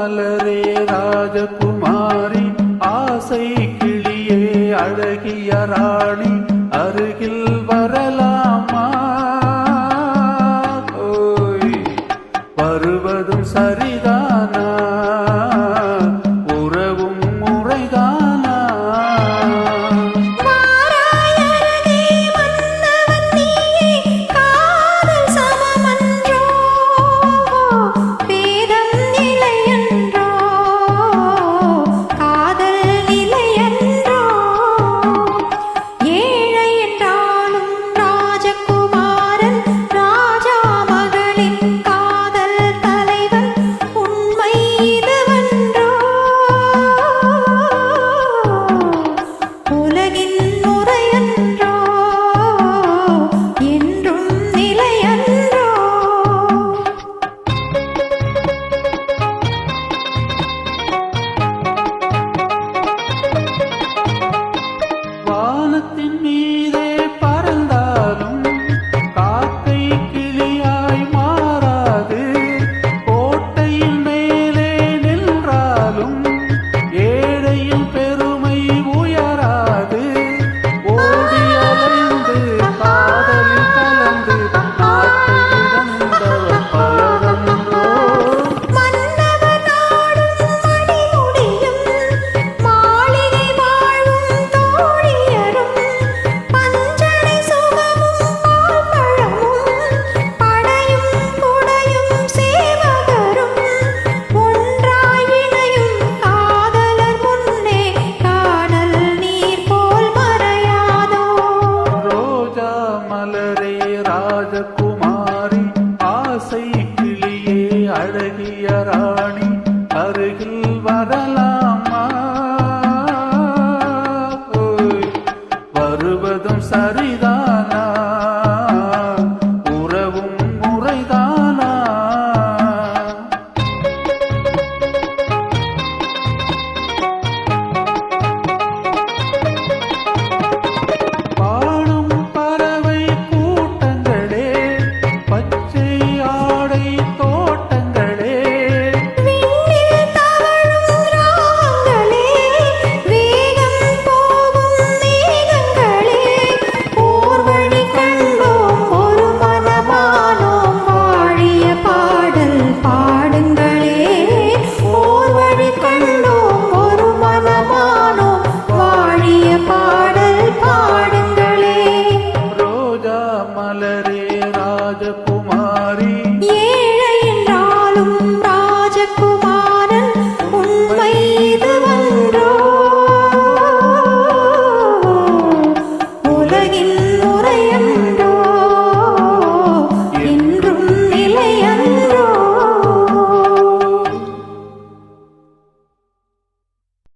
மலரே ராஜகுமாரி ஆசை கிளியே அழகிய ராணி அருகில் வரலாமா ஓய் வருவதும் சரிதானா உறவும் முறைதானா வானத்தின் மீதே பறந்தாலும் காக்கை கிளியாய் மாறாது கோட்டையின் மேலே நின்றாலும் ஏழையின் பெருமை உயராது ஓடி அலைந்து காதலில் கலந்து நாட்டை இழந்தவர் பலரன்றோ மலரே ராஜகுமாரி ஆசை கிளியே அழகிய ராணி